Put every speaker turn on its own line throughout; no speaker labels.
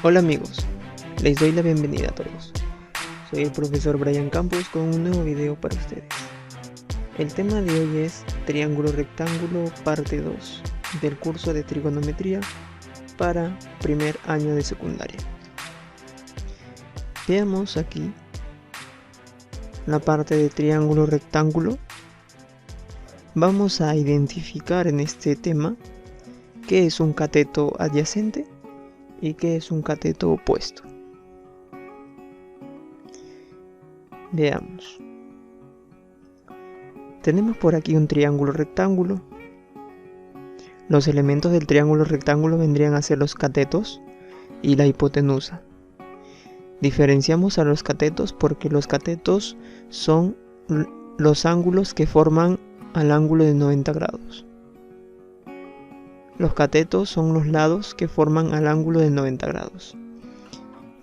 Hola amigos, les doy la bienvenida a todos. Soy el profesor Brian Campos con un nuevo video para ustedes. El tema de hoy es triángulo rectángulo parte 2 del curso de trigonometría para primer año de secundaria. Veamos aquí la parte de triángulo rectángulo. Vamos a identificar en este tema qué es un cateto adyacente y qué es un cateto opuesto. Veamos. Tenemos por aquí un triángulo rectángulo. Los elementos del triángulo rectángulo vendrían a ser los catetos y la hipotenusa. Diferenciamos a los catetos porque los catetos son los ángulos que forman al ángulo de 90 grados. Los catetos son los lados que forman al ángulo de 90 grados.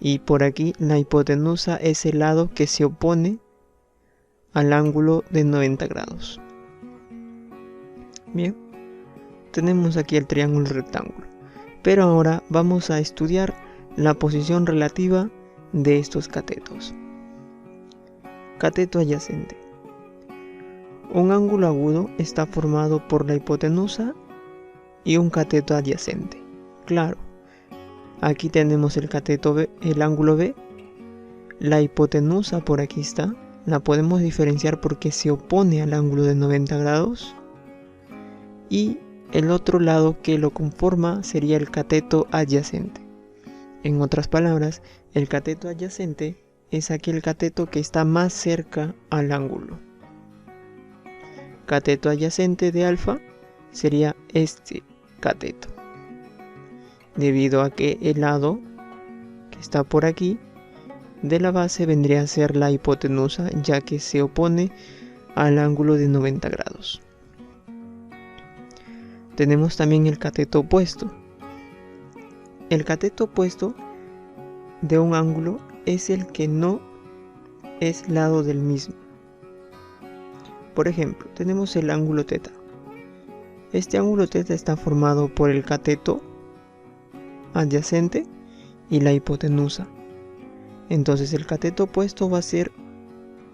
Y por aquí la hipotenusa es el lado que se opone al ángulo de 90 grados. Bien, tenemos aquí el triángulo rectángulo. Pero ahora vamos a estudiar la posición relativa de estos catetos. Cateto adyacente. Un ángulo agudo está formado por la hipotenusa y un cateto adyacente. Claro, aquí tenemos el cateto B, el ángulo B. La hipotenusa por aquí está. La podemos diferenciar porque se opone al ángulo de 90 grados. Y el otro lado que lo conforma sería el cateto adyacente. En otras palabras, el cateto adyacente es aquel cateto que está más cerca al ángulo. Cateto adyacente de alfa sería este cateto, debido a que el lado que está por aquí de la base vendría a ser la hipotenusa, ya que se opone al ángulo de 90 grados. Tenemos también el cateto opuesto. El cateto opuesto de un ángulo es el que no es lado del mismo. Por ejemplo, tenemos el ángulo θ. Este ángulo θ está formado por el cateto adyacente y la hipotenusa. Entonces el cateto opuesto va a ser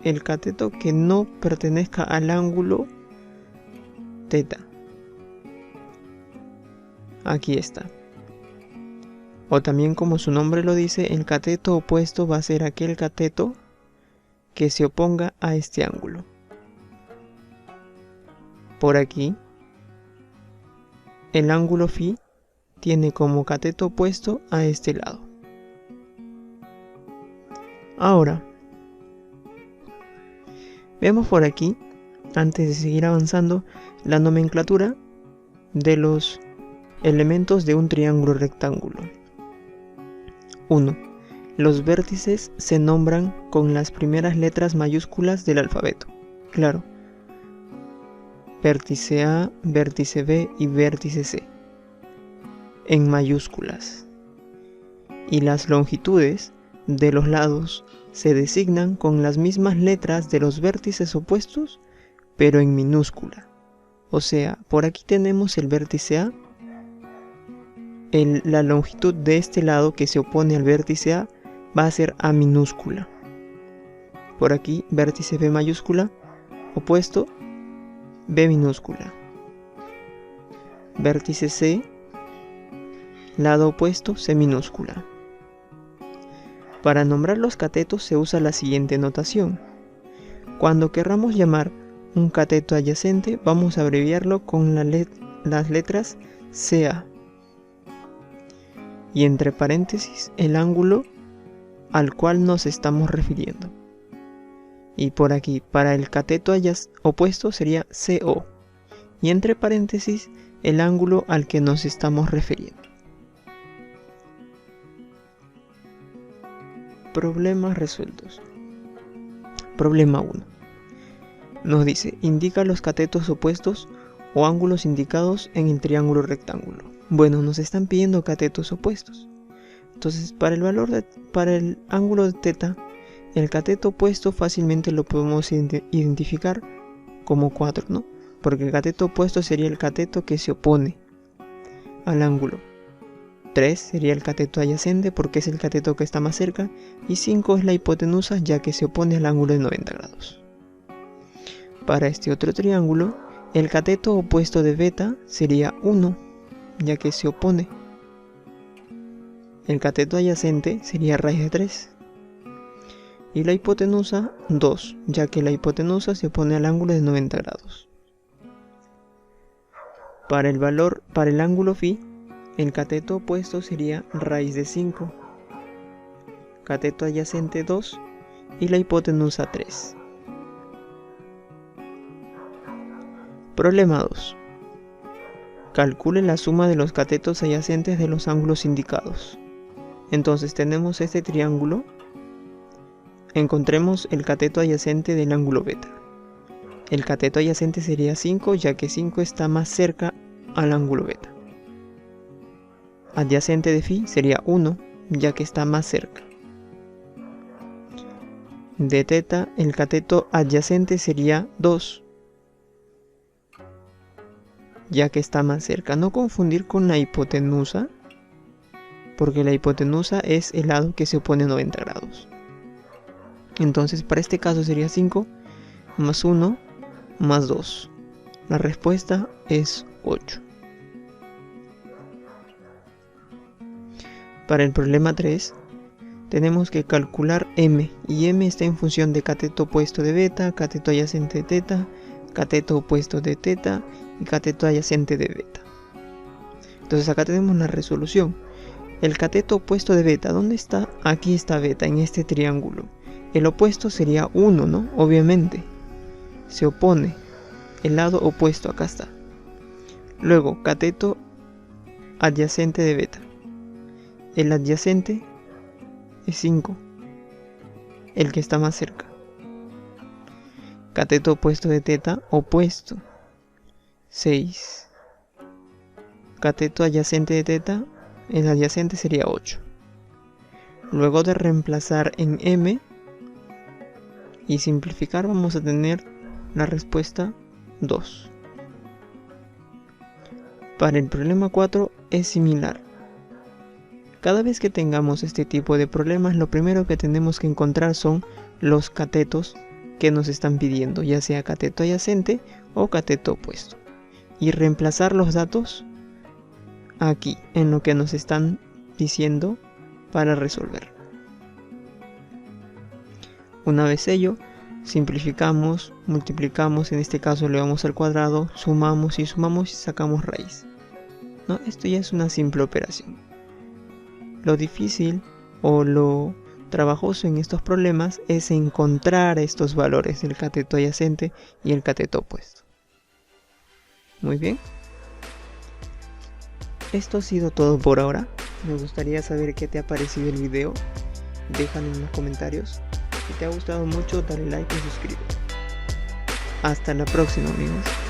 el cateto que no pertenezca al ángulo θ. Aquí está. O también, como su nombre lo dice, el cateto opuesto va a ser aquel cateto que se oponga a este ángulo. Por aquí, el ángulo φ tiene como cateto opuesto a este lado. Ahora, vemos por aquí, antes de seguir avanzando, la nomenclatura de los elementos de un triángulo rectángulo. 1. Los vértices se nombran con las primeras letras mayúsculas del alfabeto. Claro. Vértice A, vértice B y vértice C. En mayúsculas. Y las longitudes de los lados se designan con las mismas letras de los vértices opuestos, pero en minúscula. O sea, por aquí tenemos el vértice A. La longitud de este lado que se opone al vértice A va a ser A minúscula. Por aquí, vértice B mayúscula, opuesto, B minúscula. Vértice C, lado opuesto, C minúscula. Para nombrar los catetos se usa la siguiente notación. Cuando querramos llamar un cateto adyacente, vamos a abreviarlo con las letras CA. Y entre paréntesis el ángulo al cual nos estamos refiriendo. Y por aquí, para el cateto opuesto sería CO. Y entre paréntesis el ángulo al que nos estamos refiriendo. Problemas resueltos. Problema 1. Nos dice, indica los catetos opuestos o ángulos indicados en el triángulo rectángulo. Bueno, nos están pidiendo catetos opuestos. Entonces, para el ángulo de θ, el cateto opuesto fácilmente lo podemos identificar como 4, ¿no? Porque el cateto opuesto sería el cateto que se opone al ángulo. 3 sería el cateto adyacente porque es el cateto que está más cerca, y 5 es la hipotenusa ya que se opone al ángulo de 90 grados. Para este otro triángulo, el cateto opuesto de beta sería 1, ya que se opone. El cateto adyacente sería raíz de 3. Y la hipotenusa 2, ya que la hipotenusa se opone al ángulo de 90 grados. Para el ángulo φ, el cateto opuesto sería raíz de 5, cateto adyacente 2 y la hipotenusa 3. Problema 2. Calcule la suma de los catetos adyacentes de los ángulos indicados. Entonces tenemos este triángulo. Encontremos el cateto adyacente del ángulo beta. El cateto adyacente sería 5, ya que 5 está más cerca al ángulo beta. Adyacente de φ sería 1, ya que está más cerca. De θ, el cateto adyacente sería 2, ya que está más cerca. No confundir con la hipotenusa, porque la hipotenusa es el lado que se opone a 90 grados. Entonces para este caso sería 5 más 1 más 2. La respuesta es 8. Para el problema 3, tenemos que calcular m, y m está en función de cateto opuesto de beta, cateto adyacente de θ, cateto opuesto de θ y cateto adyacente de beta. Entonces acá tenemos la resolución. El cateto opuesto de beta, ¿dónde está? Aquí está beta, en este triángulo. El opuesto sería 1, ¿no? Obviamente. Se opone. El lado opuesto, acá está. Luego, cateto adyacente de beta. El adyacente es 5. El que está más cerca. Cateto opuesto de θ, opuesto. 6. Cateto adyacente de θ, el adyacente sería 8. Luego de reemplazar en m y simplificar, vamos a tener la respuesta 2. Para el problema 4 es similar. Cada vez que tengamos este tipo de problemas, lo primero que tenemos que encontrar son los catetos que nos están pidiendo, ya sea cateto adyacente o cateto opuesto, y reemplazar los datos aquí en lo que nos están diciendo para resolver. Una vez ello, simplificamos, multiplicamos, en este caso le vamos al cuadrado, sumamos y sacamos raíz. ¿No? Esto ya es una simple operación. Lo difícil o lo trabajoso en estos problemas es encontrar estos valores del cateto adyacente y el cateto opuesto. Muy bien. Esto ha sido todo por ahora. Me gustaría saber qué te ha parecido el video. Déjalo en los comentarios. Si te ha gustado mucho, dale like y suscríbete. Hasta la próxima, amigos.